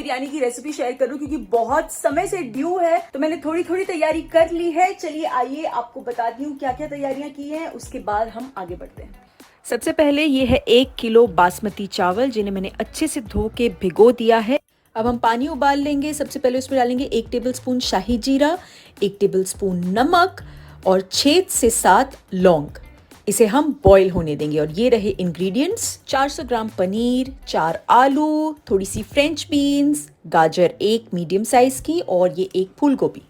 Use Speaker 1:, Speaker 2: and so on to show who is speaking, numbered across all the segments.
Speaker 1: बिरयानी की recipe share करूं क्योंकि बहुत समय से ड्यू है, तो मैंने थोड़ी थोड़ी तैयारी कर ली है। चलिए आइए आपको बताती हूँ क्या क्या तैयारियां की हैं, उसके बाद हम आगे बढ़ते हैं। सबसे पहले ये है 1 किलो बासमती चावल, जिन्हें मैंने अच्छे से धो के भिगो दिया है। अब हम पानी उबाल लेंगे। सबसे पहले उसमें डालेंगे 1 टेबलस्पून शाही जीरा, 1 टेबलस्पून नमक और 6 से 7 लौंग। इसे हम बॉईल होने देंगे। और ये रहे इंग्रेडिएंट्स: 400 ग्राम पनीर, 4 आलू, थोड़ी सी फ्रेंच बीन्स, गाजर 1 मीडियम साइज की और ये 1 फूल गोभी।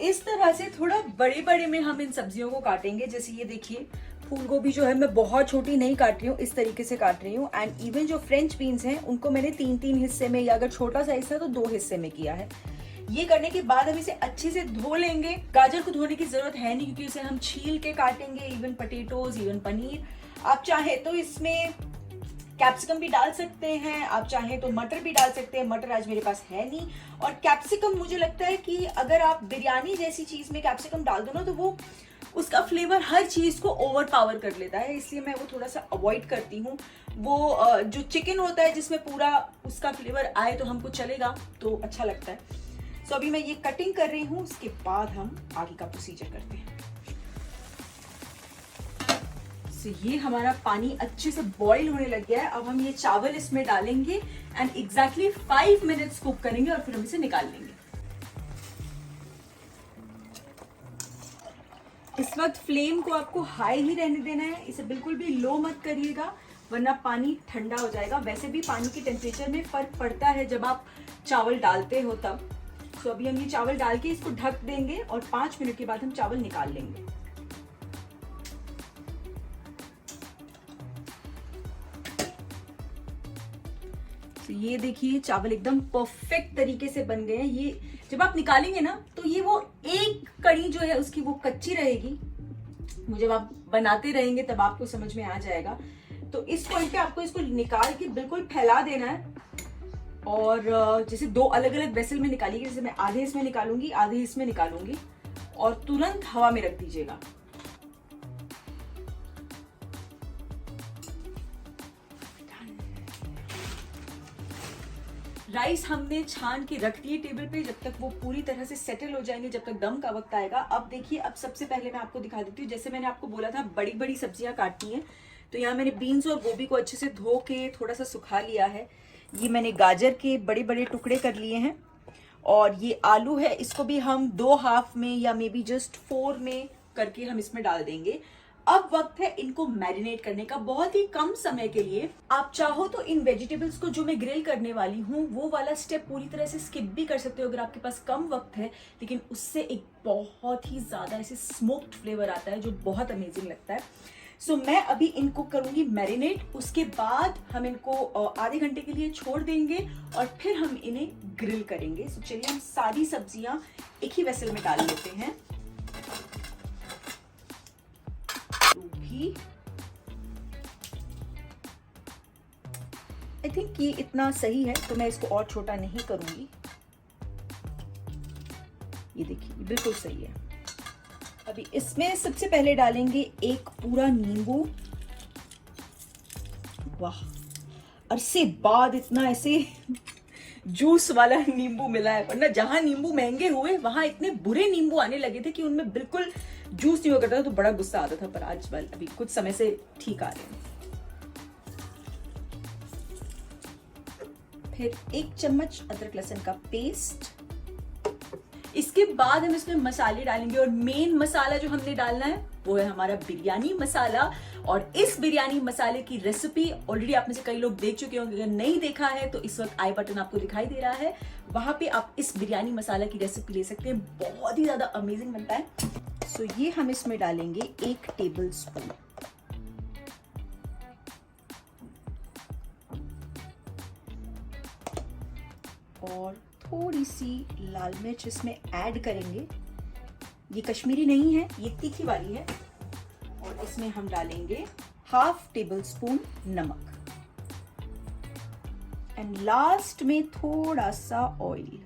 Speaker 1: इस तरह से थोड़ा बड़े बड़े में हम इन सब्जियों को काटेंगे। जैसे ये देखिए, फूल गोभी जो है मैं बहुत छोटी नहीं काट रही हूँ, इस तरीके से काट रही हूँ। एंड इवन जो फ्रेंच बीन्स हैं उनको मैंने 3-3 हिस्से में, या अगर छोटा साइज है तो 2 हिस्से में किया है। ये करने के बाद हम इसे अच्छे से धो लेंगे। गाजर को धोने की जरूरत है नहीं क्योंकि इसे हम छील के काटेंगे। इवन पटेटोज, इवन पनीर, आप चाहे तो इसमें कैप्सिकम भी डाल सकते हैं, आप चाहे तो मटर भी डाल सकते हैं। मटर आज मेरे पास है नहीं। और कैप्सिकम, मुझे लगता है कि अगर आप बिरयानी जैसी चीज में कैप्सिकम डाल दो ना, तो वो उसका फ्लेवर हर चीज को ओवर पावर कर लेता है, इसलिए मैं वो थोड़ा सा अवॉइड करती हूँ। वो जो चिकन होता है जिसमें पूरा उसका फ्लेवर आए तो हमको चलेगा, तो अच्छा लगता है। सो अभी मैं ये कटिंग कर रही हूँ, उसके बाद हम आगे का प्रोसीजर करते हैं। ये हमारा पानी अच्छे से बॉईल होने लग गया है। अब हम ये चावल इसमें डालेंगे एंड एग्जैक्टली 5 मिनट्स कुक करेंगे और फिर हम इसे निकाल लेंगे। इस वक्त फ्लेम को आपको हाई ही रहने देना है, इसे बिल्कुल भी लो मत करिएगा वरना पानी ठंडा हो जाएगा। वैसे भी पानी के टेम्परेचर में फर्क पड़ता है जब आप चावल डालते हो तब। तो अभी हम ये चावल डाल के इसको ढक देंगे और 5 मिनट के बाद हम चावल निकाल लेंगे। तो ये देखिए, चावल एकदम परफेक्ट तरीके से बन गए हैं। ये जब आप निकालेंगे ना, तो ये वो एक कड़ी जो है उसकी वो कच्ची रहेगी। वो जब आप बनाते रहेंगे तब आपको समझ में आ जाएगा। तो इस पॉइंट पे आपको इसको निकाल के बिल्कुल फैला देना है। और जैसे 2 अलग अलग वेसल में निकालिएगा, जैसे मैं आधे इसमें निकालूंगी, आधे इसमें निकालूंगी, और तुरंत हवा में रख दीजिएगा। राइस हमने छान के रख दिए टेबल पे, जब तक वो पूरी तरह से सेटल हो जाएंगे, जब तक दम का वक्त आएगा। अब देखिए, अब सबसे पहले मैं आपको दिखा देती हूँ। जैसे मैंने आपको बोला था बड़ी बड़ी सब्जियां काटनी है, तो यहाँ मैंने बीन्स और गोभी को अच्छे से धो के थोड़ा सा सुखा लिया है। ये मैंने गाजर के बड़े बड़े टुकड़े कर लिए हैं। और ये आलू है, इसको भी हम 2 हाफ में या मे बी जस्ट 4 में करके हम इसमें डाल देंगे। अब वक्त है इनको मैरिनेट करने का, बहुत ही कम समय के लिए। आप चाहो तो इन वेजिटेबल्स को जो मैं ग्रिल करने वाली हूँ वो वाला स्टेप पूरी तरह से स्किप भी कर सकते हो अगर आपके पास कम वक्त है, लेकिन उससे एक बहुत ही ज्यादा ऐसे स्मोक्ड फ्लेवर आता है जो बहुत अमेजिंग लगता है। सो मैं अभी इनको करूंगी मैरिनेट, उसके बाद हम इनको आधे घंटे के लिए छोड़ देंगे और फिर हम इन्हें ग्रिल करेंगे। सो चलिए हम सारी सब्जियां एक ही वेसल में डाल लेते हैं। आई थिंक ये इतना सही है, तो मैं इसको और छोटा नहीं करूंगी। ये देखिए, बिल्कुल सही है। अभी इसमें सबसे पहले डालेंगे एक पूरा नींबू। वाह, अरसे बाद इतना ऐसे जूस वाला नींबू मिला है, वरना जहां नींबू महंगे हुए वहां इतने बुरे नींबू आने लगे थे कि उनमें बिल्कुल जूस नहीं हुआ करता था, तो बड़ा गुस्सा आता था। पर आज अभी कुछ समय से ठीक आ रहे हैं। फिर 1 चम्मच अदरक लहसुन का पेस्ट। इसके बाद हम इसमें मसाले डालेंगे, और मेन मसाला जो हमने डालना है वो है हमारा बिरयानी मसाला। और इस बिरयानी मसाले की रेसिपी ऑलरेडी आप में से कई लोग देख चुके होंगे। अगर नहीं देखा है तो इस वक्त आई बटन आपको दिखाई दे रहा है, वहां पे आप इस बिरयानी मसाला की रेसिपी ले सकते हैं। बहुत ही ज्यादा अमेजिंग बनता है। सो ये हम इसमें डालेंगे 1 टेबल स्पून। और थोड़ी सी लाल मिर्च इसमें ऐड करेंगे। ये कश्मीरी नहीं है, ये तीखी वाली है। और इसमें हम डालेंगे 1/2 टेबल स्पून नमक। एंड लास्ट में थोड़ा सा ऑयल।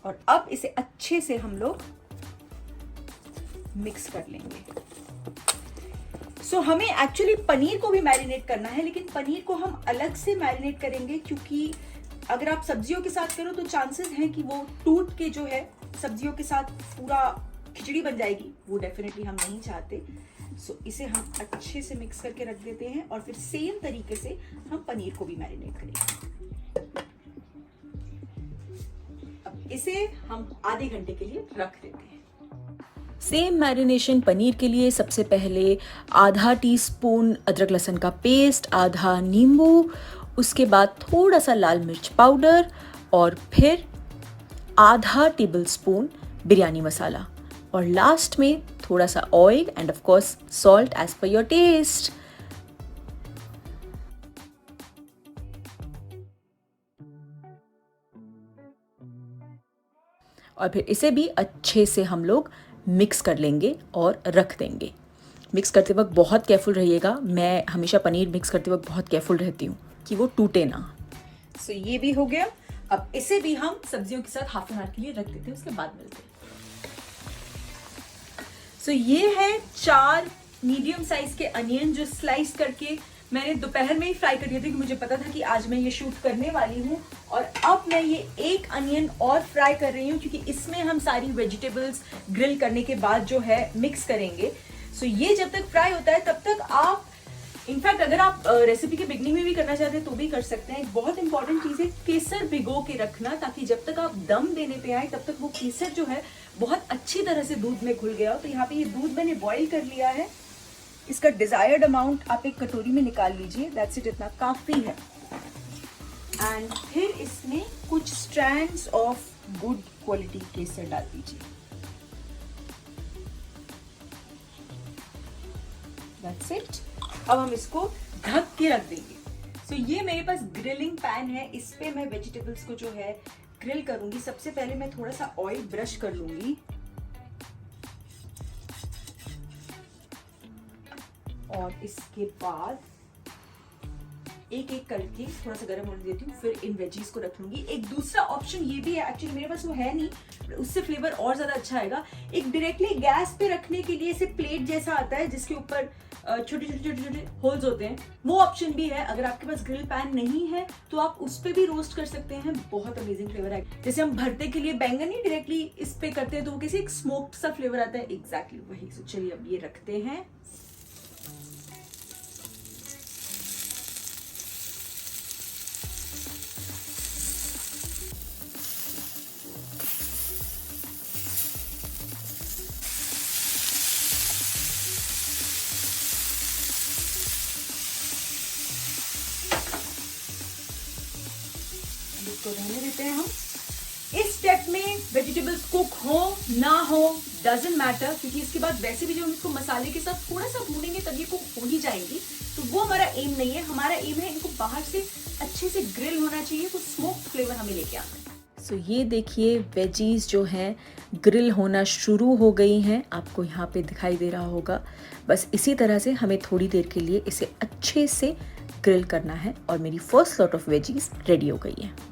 Speaker 1: और अब इसे अच्छे से हम लोग मिक्स कर लेंगे। सो हमें एक्चुअली पनीर को भी मैरिनेट करना है, लेकिन पनीर को हम अलग से मैरिनेट करेंगे, क्योंकि अगर आप सब्जियों के साथ करो तो चांसेस हैं कि वो टूट के जो है सब्जियों के साथ पूरा खिचड़ी बन जाएगी, वो डेफिनेटली हम नहीं चाहते। सो इसे हम अच्छे से मिक्स करके रख देते हैं और फिर सेम तरीके से हम पनीर को भी मैरिनेट करेंगे। अब इसे हम आधे घंटे के लिए रख देते हैं।
Speaker 2: सेम मैरिनेशन पनीर के लिए सबसे पहले आधा टीस्पून अदरक लहसुन का पेस्ट, आधा नींबू, उसके बाद थोड़ा सा लाल मिर्च पाउडर और फिर आधा टेबल स्पून बिरयानी मसाला और लास्ट में थोड़ा सा oil and of course salt as per your taste. और फिर इसे भी अच्छे से हम लोग मिक्स कर लेंगे और रख देंगे। मिक्स करते वक्त बहुत केयरफुल रहिएगा। मैं हमेशा पनीर मिक्स करते वक्त बहुत केयरफुल रहती हूँ कि वो टूटे ना।
Speaker 1: सो ये भी हो गया। अब इसे भी हम सब्जियों के साथ हाफ एन आवर के लिए रख देते हैं, उसके बाद मिलते हैं। सो ये है 4 मीडियम साइज के अनियन जो स्लाइस करके मैंने दोपहर में ही फ्राई कर दिए थे, कि मुझे पता था कि आज मैं ये शूट करने वाली हूँ। और अब मैं ये एक अनियन और फ्राई कर रही हूँ, क्योंकि इसमें हम सारी वेजिटेबल्स ग्रिल करने के बाद जो है मिक्स करेंगे। सो ये जब तक फ्राई होता है तब तक आप, इनफैक्ट अगर आप रेसिपी के बिगनिंग में भी करना चाहते हैं तो भी कर सकते हैं। एक बहुत इंपॉर्टेंट चीज है केसर भिगो के रखना, ताकि जब तक आप दम देने पे आए तब तक वो केसर जो है बहुत अच्छी तरह से दूध में घुल गया हो। तो यहाँ पे ये दूध मैंने बॉईल कर लिया है। इसका डिजायर्ड अमाउंट आप एक कटोरी में निकाल लीजिए, दैट्स इट, इतना काफी है। एंड फिर इसमें कुछ स्ट्रैंड्स ऑफ गुड क्वालिटी केसर डाल दीजिए, दैट्स इट। अब हम इसको ढक के रख देंगे। सो ये मेरे पास ग्रिलिंग पैन है, इस पे मैं वेजिटेबल्स को जो है ग्रिल करूंगी। सबसे पहले मैं थोड़ा सा ऑयल ब्रश कर लूंगी और इसके बाद एक एक करके थोड़ा सा गर्म होने देती हूँ, फिर इन वेजीज को रख लूंगी। एक दूसरा ऑप्शन ये भी है, एक्चुअली मेरे पास वो है नहीं, उससे फ्लेवर और ज्यादा अच्छा आएगा। एक डायरेक्टली गैस पे रखने के लिए ऐसे प्लेट जैसा आता है जिसके ऊपर छोटे छोटे छोटे छोटे होल्स होते हैं, वो ऑप्शन भी है। अगर आपके पास ग्रिल पैन नहीं है तो आप उस पे भी रोस्ट कर सकते हैं, बहुत अमेजिंग फ्लेवर है। जैसे हम भरते के लिए बैंगन ही डायरेक्टली इस पे करते हैं तो वो कैसे एक स्मोक्ड सा फ्लेवर आता है, एग्जैक्टली वही। तो चलिए अब ये रखते हैं। इसको रहने देते हैं हम। इस स्टेप में वेजिटेबल्स कुक हो ना हो डजंट मैटर, क्योंकि इसके बाद वैसे भी जो हम इसको मसाले के साथ थोड़ा सा भूनेंगे तब ये कुक हो ही जाएंगी। तो वो हमारा एम नहीं है। हमारा एम है इनको बाहर से अच्छे से ग्रिल होना चाहिए, वो स्मोक्ड फ्लेवर हमें लेके आना है।
Speaker 2: सो ये देखिए वेजीज जो हैं ग्रिल होना शुरू हो गई हैं, आपको यहाँ पे दिखाई दे रहा होगा। बस इसी तरह से हमें थोड़ी देर के लिए इसे अच्छे से ग्रिल करना है और मेरी first lot of veggies ready हो गई है।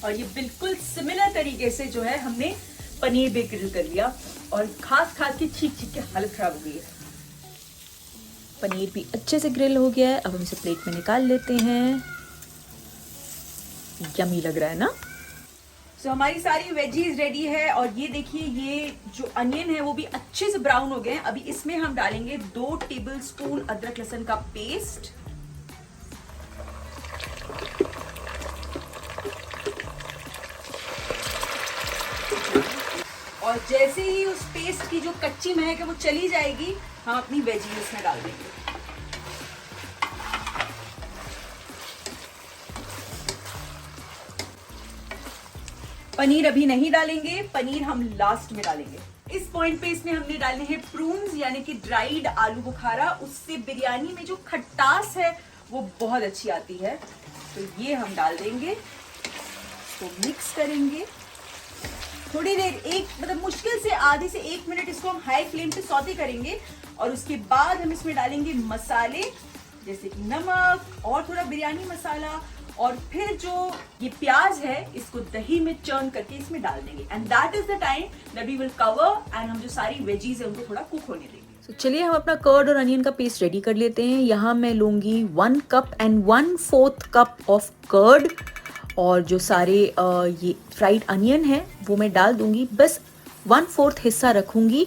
Speaker 1: और ये बिल्कुल सिमिलर तरीके से जो है हमने पनीर भी ग्रिल कर लिया और खास के छींक के हालत खराब हो गई है।
Speaker 2: पनीर भी अच्छे से ग्रिल हो गया है। अब हम इसे प्लेट में निकाल लेते हैं। यमी लग रहा है ना।
Speaker 1: सो हमारी सारी वेजीज रेडी है और ये देखिए ये जो अनियन है वो भी अच्छे से ब्राउन हो गए हैं। अभी इसमें हम डालेंगे 2 टेबलस्पून अदरक लहसुन का पेस्ट, और जैसे ही उस पेस्ट की जो कच्ची महक है वो चली जाएगी, हम अपनी वेजीज इसमें डाल देंगे। पनीर अभी नहीं डालेंगे, पनीर हम लास्ट में डालेंगे। इस पॉइंट पे इसमें हमने डालने हैं प्रून्स यानी कि ड्राइड आलू बुखारा। उससे बिरयानी में जो खट्टास है वो बहुत अच्छी आती है। तो ये हम डाल देंगे, तो मिक्स करेंगे थोड़ी देर, मतलब मुश्किल से आधे से 1 मिनट इसको हम हाई फ्लेम पे सौते करेंगे। और उसके बाद हम इसमें डालेंगे मसाले जैसे कि नमक और थोड़ा बिरयानी मसाला, और फिर जो ये प्याज है इसको दही में चर्न करके इसमें डाल देंगे। And that is the time that we will cover, and हम जो सारी वेजीज है उनको थोड़ा कुक होने देंगे।
Speaker 2: तो चलिए हम अपना कर्ड और अनियन का पेस्ट रेडी कर लेते हैं। यहाँ मैं लूँगी 1 cup and 1/4 cup of curd, और जो सारे ये फ्राइड अनियन है वो मैं डाल दूँगी। बस 1/4 हिस्सा रखूँगी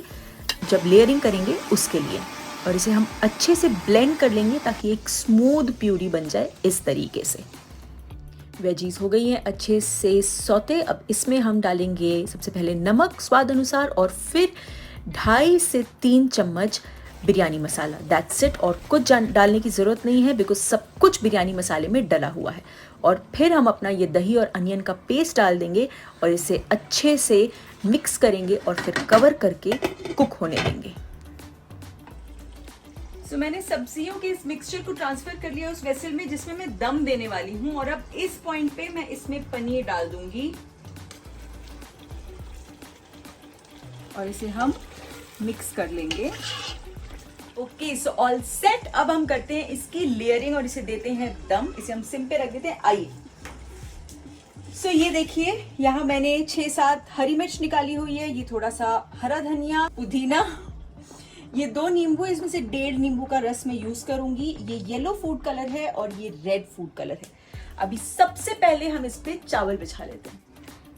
Speaker 2: जब लेयरिंग करेंगे उसके लिए, और इसे हम अच्छे से ब्लेंड कर लेंगे ताकि एक स्मूथ प्यूरी बन जाए इस तरीके से। वेजीज हो गई हैं अच्छे से सौते। अब इसमें हम डालेंगे सबसे पहले नमक स्वाद अनुसार, और फिर 2.5 से 3 चम्मच बिरयानी मसाला। दैट्स इट, और कुछ डालने की ज़रूरत नहीं है बिकॉज सब कुछ बिरयानी मसाले में डला हुआ है। और फिर हम अपना ये दही और अनियन का पेस्ट डाल देंगे और इसे अच्छे से मिक्स करेंगे और फिर कवर करके कुक होने देंगे।
Speaker 1: तो मैंने सब्जियों के इस मिक्सचर को ट्रांसफर कर लिया उस वेसल में जिसमें मैं दम देने वाली हूँ, और अब इस पॉइंट पे मैं इसमें पनीर डाल दूंगी और इसे हम मिक्स कर लेंगे। Okay, so all set. अब हम करते हैं इसकी लेयरिंग और इसे देते हैं दम। इसे हम सिम पे रख देते हैं। आइए, सो ये देखिए, यहाँ मैंने 6-7 हरी मिर्च निकाली हुई है, ये थोड़ा सा हरा धनिया, पुदीना, ये 2 नींबू, इसमें से 1.5 नींबू का रस मैं यूज करूंगी। ये येलो फूड कलर है और ये रेड फूड कलर है। अभी सबसे पहले हम इस पे चावल बिछा लेते हैं।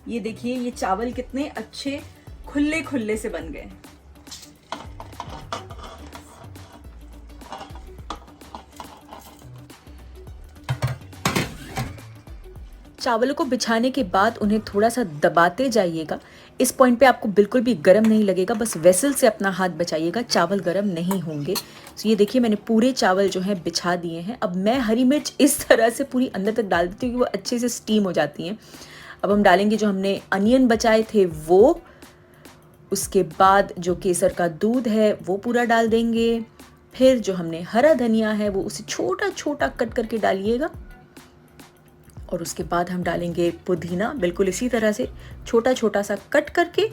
Speaker 1: ये देखिए, ये चावल कितने अच्छे खुले खुले से बन गए।
Speaker 2: चावलों को बिछाने के बाद उन्हें थोड़ा सा दबाते जाइएगा। इस पॉइंट पे आपको बिल्कुल भी गर्म नहीं लगेगा, बस वेसल से अपना हाथ बचाइएगा, चावल गर्म नहीं होंगे। तो ये देखिए, मैंने पूरे चावल जो हैं बिछा दिए हैं। अब मैं हरी मिर्च इस तरह से पूरी अंदर तक डाल देती हूँ कि वो अच्छे से स्टीम हो जाती हैं। अब हम डालेंगे जो हमने अनियन बचाए थे वो, उसके बाद जो केसर का दूध है वो पूरा डाल देंगे। फिर जो हमने हरा धनिया है वो उसे छोटा छोटा कट करके डालिएगा, और उसके बाद हम डालेंगे पुदीना, बिल्कुल इसी तरह से छोटा छोटा सा कट करके।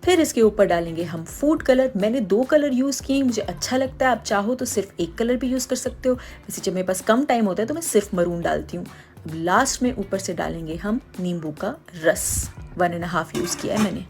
Speaker 2: फिर इसके ऊपर डालेंगे हम फूड कलर। मैंने 2 कलर यूज़ किए, मुझे अच्छा लगता है। आप चाहो तो सिर्फ 1 कलर भी यूज़ कर सकते हो। वैसे जब मेरे पास कम टाइम होता है तो मैं सिर्फ मरून डालती हूँ। अब लास्ट में ऊपर से डालेंगे हम नींबू का रस, 1.5 यूज़ किया है मैंने।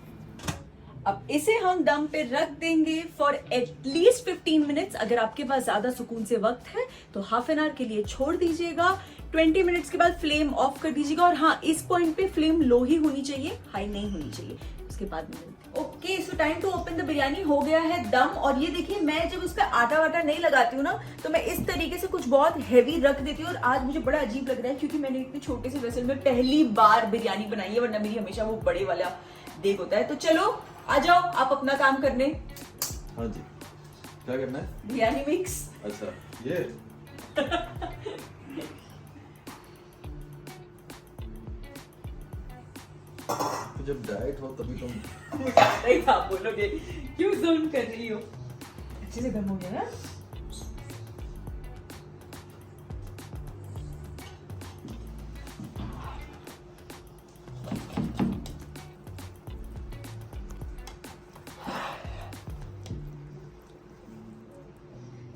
Speaker 1: अब इसे हम दम पे रख देंगे फॉर एटलीस्ट 15 मिनट्स। अगर आपके पास ज्यादा सुकून से वक्त है तो हाफ एन आवर के लिए छोड़ दीजिएगा। 20 मिनट्स के बाद फ्लेम ऑफ कर दीजिएगा, और हाँ, इस पॉइंट पे फ्लेम लो ही होनी चाहिए, हाई नहीं होनी चाहिए। उसके बाद okay, so time to open the biryani. हो गया है दम, और ये देखिए, मैं जब उस पर आटा वाटा नहीं लगाती हूँ ना, तो मैं इस तरीके से कुछ बहुत हैवी रख देती हूँ। और आज मुझे बड़ा अजीब लग रहा है क्योंकि मैंने इतने छोटे से वेसल में पहली बार बिरयानी बनाई है, वरना मेरी हमेशा वो बड़े वाला देग होता है। तो चलो आ जाओ आप अपना काम करने।
Speaker 3: हाँ जी, क्या करना है?
Speaker 1: बिरयानी मिक्स।
Speaker 3: अच्छा, ये तो जब डाइट हो तभी तुम
Speaker 1: नहीं, आप बोलोगे क्यों जुल्म कर रही हो। अच्छे से गर्म हो गया ना।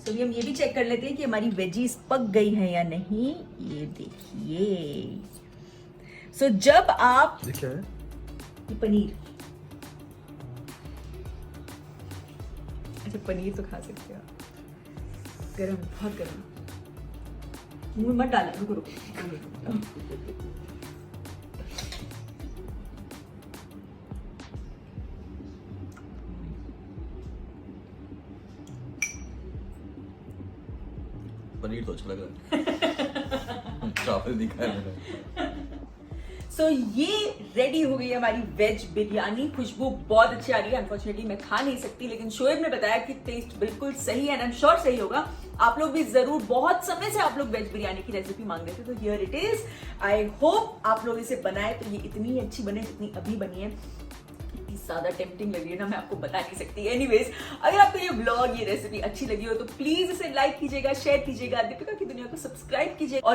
Speaker 1: तो हम ये भी चेक कर लेते हैं कि हमारी वेजीज पक गई हैं या नहीं। ये देखिए, सो जब आप,
Speaker 3: ये क्या है?
Speaker 1: ये पनीर, अच्छा पनीर तो खा सकते हो आप, गरम, बहुत गरम, मुंह में मत डालना, रुको रुको।
Speaker 3: पनीर तो अच्छा लग रहा है। चावल दिखा है मैंने।
Speaker 1: सो ये रेडी हो गई है हमारी वेज बिरयानी। खुशबू बहुत अच्छी आ रही है। अनफॉर्चुनेटली मैं खा नहीं सकती, लेकिन शोएब ने बताया कि टेस्ट बिल्कुल सही है, एंड आई एम श्योर सही होगा। आप लोग भी जरूर, बहुत समय से आप लोग वेज बिरयानी की रेसिपी मांग रहे थे, तो here it is. I hope आप लोग इसे बनाए तो ये इतनी अच्छी बने जितनी अभी बनी है। इतनी ज्यादा टेम्पटिंग लग रही है ना, मैं आपको बता नहीं सकती। एनीवेज, अगर आपको ये ब्लॉग, ये रेसिपी अच्छी लगी हो तो प्लीज इसे लाइक कीजिएगा, शेयर कीजिएगा, दीपिका की दुनिया को सब्सक्राइब कीजिएगा।